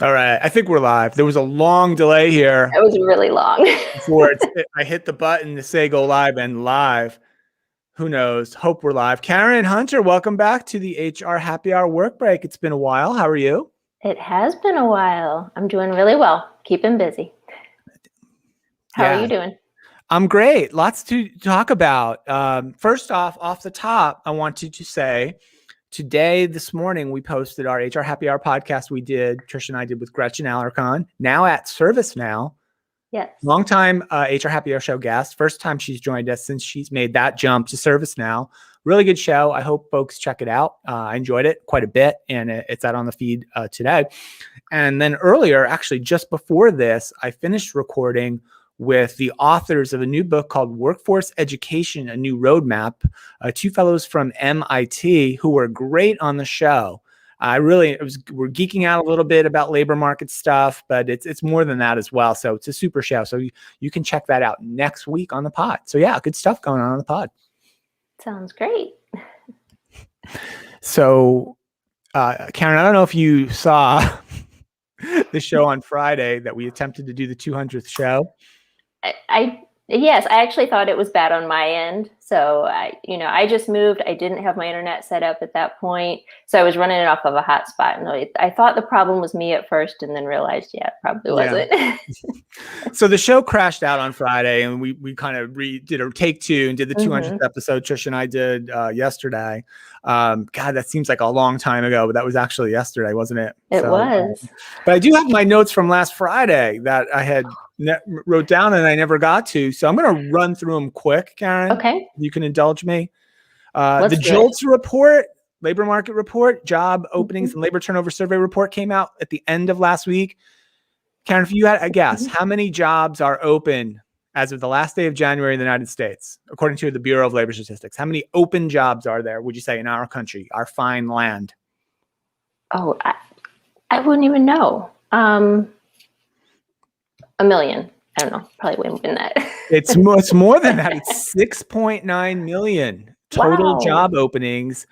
All right. I think we're live. There was a long delay here It was really long. before I hit the button to say go live and live. Who knows? Hope we're live. Karen Hunter, welcome back to the HR Happy Hour Work Break. It's been a while. How are you? It has been a while. I'm doing really well. Keeping busy. How are Yeah, you doing? I'm great. Lots to talk about. First off the top, I wanted to say this morning, we posted our HR Happy Hour podcast Trish and I did with Gretchen Alarcon, now at ServiceNow. Yes. Long-time HR Happy Hour show guest. First time she's joined us since she's made that jump to ServiceNow. Really good show. I hope folks check it out. I enjoyed it quite a bit, and it's out on the feed today. And then earlier, actually just before this, I finished recording with the authors of a new book called Workforce Education, A New Roadmap, two fellows from MIT who were great on the show. We're geeking out a little bit about labor market stuff, but it's more than that as well. So it's a super show. So you can check that out next week on the pod. So yeah, good stuff going on the pod. Sounds great. So Karen, I don't know if you saw the show on Friday that we attempted to do the 200th show. Yes, I actually thought it was bad on my end. So I just moved. I didn't have my internet set up at that point. So I was running it off of a hotspot. And I thought the problem was me at first, and then realized, it probably wasn't. So the show crashed out on Friday, and we kind of did a take two and did the 200th episode. Trish and I did yesterday. God, that seems like a long time ago, but that was actually yesterday, wasn't it? It was. But I do have my notes from last Friday that I had wrote down and I never got to. So I'm going to run through them quick, Karen. Okay. You can indulge me. The JOLTS report, labor market report, job openings and labor turnover survey report came out at the end of last week. Karen, if you had a guess, how many jobs are open as of the last day of January in the United States, according to the Bureau of Labor Statistics? How many open jobs are there, would you say, in our country, our fine land? Oh, I wouldn't even know. 1 million. I don't know. Probably wouldn't win that. It's more than that. It's 6.9 million total job openings.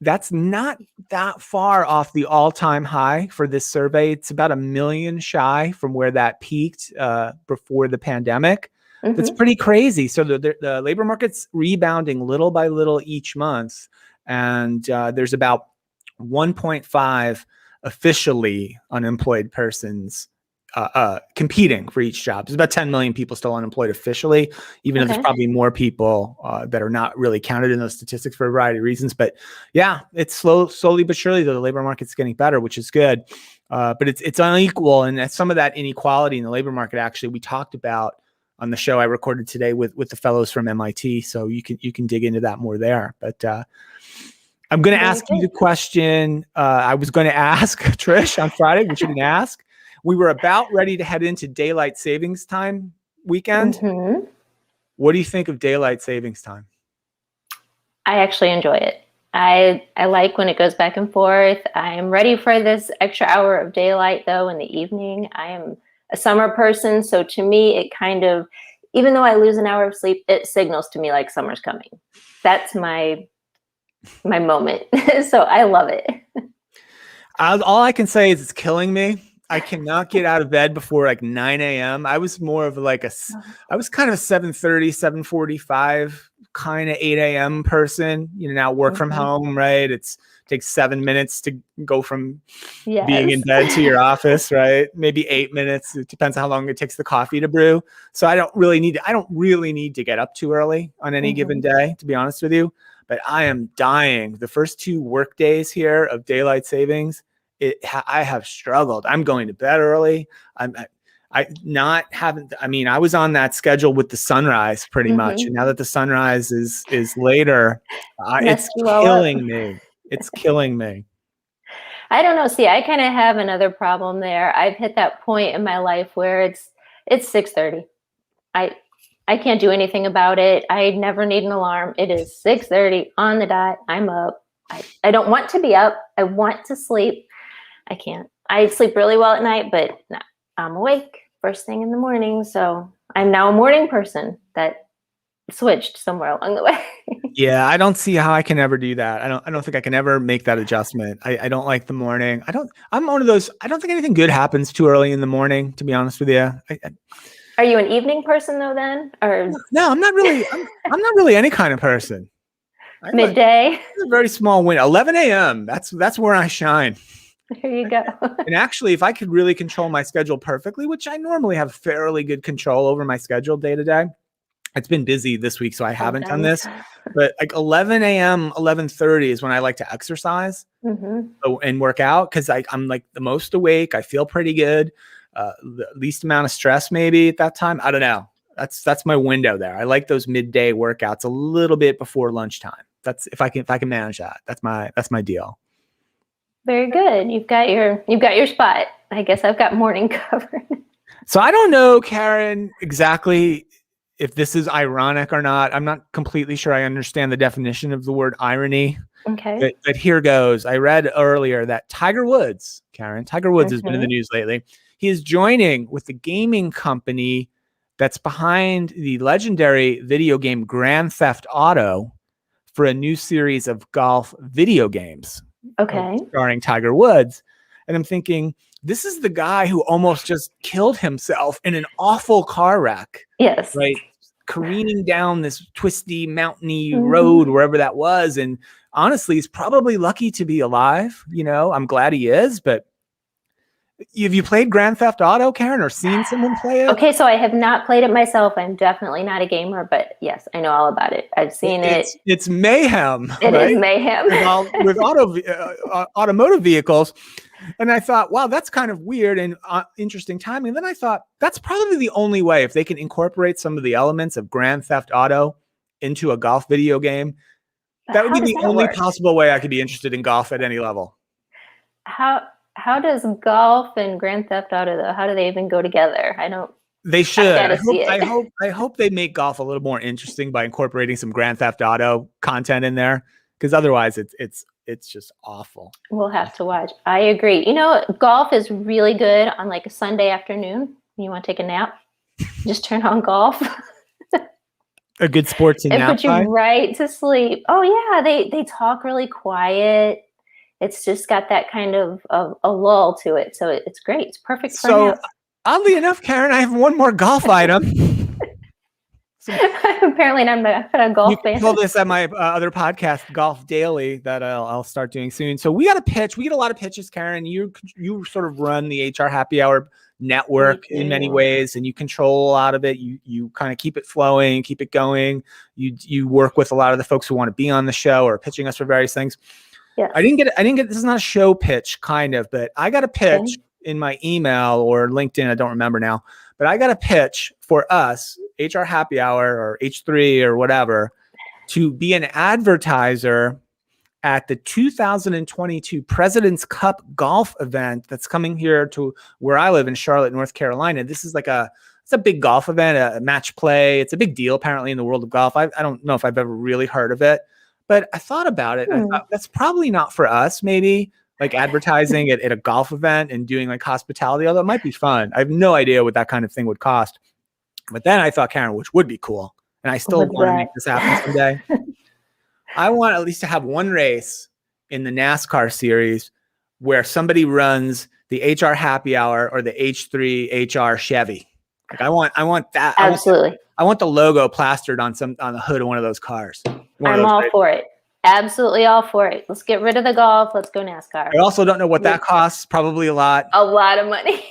That's not that far off the all-time high for this survey. It's about 1 million shy from where that peaked before the pandemic. That's pretty crazy. So the labor market's rebounding little by little each month. And there's about 1.5 officially unemployed persons competing for each job. There's about 10 million people still unemployed officially, even if there's probably more people that are not really counted in those statistics for a variety of reasons. But yeah, it's slowly but surely the labor market's getting better, which is good. But it's unequal, and some of that inequality in the labor market, actually, we talked about on the show I recorded today with the fellows from MIT. So you can dig into that more there. But I'm going to ask you the question I was going to ask Trish on Friday, which you didn't ask. We were about ready to head into daylight savings time weekend. What do you think of daylight savings time? I actually enjoy it. I like when it goes back and forth. I am ready for this extra hour of daylight, though, in the evening. I am a summer person, so to me, it kind of, even though I lose an hour of sleep, it signals to me like summer's coming. That's my moment. So I love it. All I can say is it's killing me. I cannot get out of bed before like 9 a.m. I was more of I was kind of a 7:30, 7:45 kind of 8 a.m. person. Now work from home, right? It takes 7 minutes to go from being in bed to your office, right? Maybe 8 minutes. It depends on how long it takes the coffee to brew. So I don't really need to get up too early on any given day, to be honest with you. But I am dying. The first 2 work days here of daylight savings, I have struggled. I'm going to bed early. I was on that schedule with the sunrise pretty much. And now that the sunrise is later, it's killing me. It's killing me. I don't know. See, I kind of have another problem there. I've hit that point in my life where it's 6:30. I can't do anything about it. I never need an alarm. It is 6:30 on the dot. I'm up. I don't want to be up. I want to sleep. I can't. I sleep really well at night, but I'm awake first thing in the morning. So I'm now a morning person. That switched somewhere along the way. Yeah, I don't see how I can ever do that. I don't think I can ever make that adjustment. I don't like the morning. I'm one of those, I don't think anything good happens too early in the morning, to be honest with you. Are you an evening person though then? Or No, I'm not really, I'm not really any kind of person. midday? A very small window, 11 a.m. That's where I shine. There you go. And actually, if I could really control my schedule perfectly, which I normally have fairly good control over my schedule day to day. It's been busy this week, so I haven't done this. But like 11 a.m., 11:30 is when I like to exercise and work out, because I'm like the most awake. I feel pretty good. The least amount of stress maybe at that time. I don't know. That's my window there. I like those midday workouts a little bit before lunchtime. That's if I can manage that. That's my deal. Very good. You've got your spot. I guess I've got morning covered. So I don't know, Karen, exactly if this is ironic or not. I'm not completely sure I understand the definition of the word irony. Okay. But here goes. I read earlier that Tiger Woods has been in the news lately. He is joining with the gaming company that's behind the legendary video game Grand Theft Auto for a new series of golf video games. Okay. Starring Tiger Woods. And I'm thinking, this is the guy who almost just killed himself in an awful car wreck. Yes. Right. Careening down this twisty, mountainy road, wherever that was. And honestly, he's probably lucky to be alive. You know, I'm glad he is. But have you played Grand Theft Auto, Karen, or seen someone play it? Okay, so I have not played it myself. I'm definitely not a gamer, but yes, I know all about it. I've seen it. It's mayhem. It is mayhem. with automotive vehicles. And I thought, wow, that's kind of weird and interesting timing. And then I thought, that's probably the only way, if they can incorporate some of the elements of Grand Theft Auto into a golf video game, that would be the only possible way I could be interested in golf at any level. How does golf and Grand Theft Auto, though? How do they even go together? I don't. They should. I hope they make golf a little more interesting by incorporating some Grand Theft Auto content in there, because otherwise it's just awful. We'll have to watch. I agree. You know, golf is really good on like a Sunday afternoon. You want to take a nap? Just turn on golf. A good sport to nap. And put you right to sleep. Oh yeah, they talk really quiet. It's just got that kind of a lull to it. So it's great. It's perfect for nap. Oddly enough, Karen, I have one more golf item. Apparently, I'm not a golf fan. You told this at my other podcast, Golf Daily, that I'll start doing soon. So we got a pitch. We get a lot of pitches, Karen. You sort of run the HR Happy Hour network in many ways, and you control a lot of it. You kind of keep it flowing, keep it going. You work with a lot of the folks who want to be on the show or pitching us for various things. Yes. I didn't get. This is not a show pitch, kind of, but I got a pitch in my email or LinkedIn. I don't remember now, but I got a pitch for us, HR Happy Hour or H3 or whatever, to be an advertiser at the 2022 President's Cup golf event that's coming here to where I live in Charlotte, North Carolina. This is it's a big golf event, a match play. It's a big deal apparently in the world of golf. I don't know if I've ever really heard of it, but I thought about it. And I thought, that's probably not for us, maybe like advertising at a golf event and doing like hospitality, although it might be fun. I have no idea what that kind of thing would cost. But then I thought, Karen, which would be cool, and I still want to make this happen someday. I want at least to have one race in the NASCAR series where somebody runs the HR Happy Hour or the H3 HR Chevy. Like I want that. Absolutely. I want the logo plastered on the hood of one of those cars. I'm all for it. Absolutely all for it. Let's get rid of the golf. Let's go NASCAR. I also don't know what that costs. Probably a lot. A lot of money.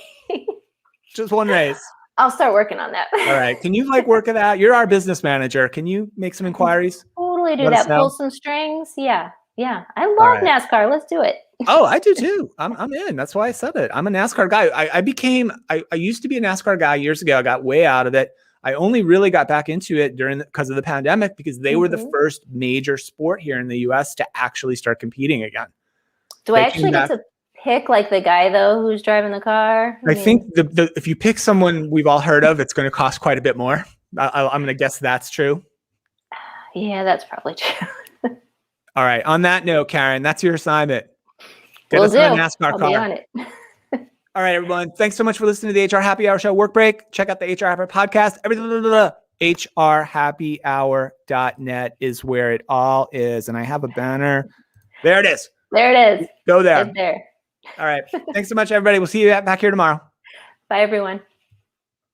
Just one race. I'll start working on that. All right. Can you work at that? You're our business manager. Can you make some inquiries? Totally do that. Pull some strings. Yeah. Yeah. I love NASCAR. Let's do it. Oh, I do too. I'm in. That's why I said it. I'm a NASCAR guy. I used to be a NASCAR guy years ago. I got way out of it. I only really got back into it because of the pandemic, because they were the first major sport here in the US to actually start competing again. Do I actually get to pick like the guy though who's driving the car? I think if you pick someone we've all heard of, it's going to cost quite a bit more. I'm going to guess that's true. Yeah, that's probably true. All right. On that note, Karen, that's your assignment. Get us on a NASCAR I'll car. be on it. All right, everyone. Thanks so much for listening to the HR Happy Hour Show Work Break. Check out the HR Happy Podcast. hrhappyhour.net is where it all is. And I have a banner. There it is. There it is. Go there. Right there. All right. Thanks so much, everybody. We'll see you back here tomorrow. Bye, everyone.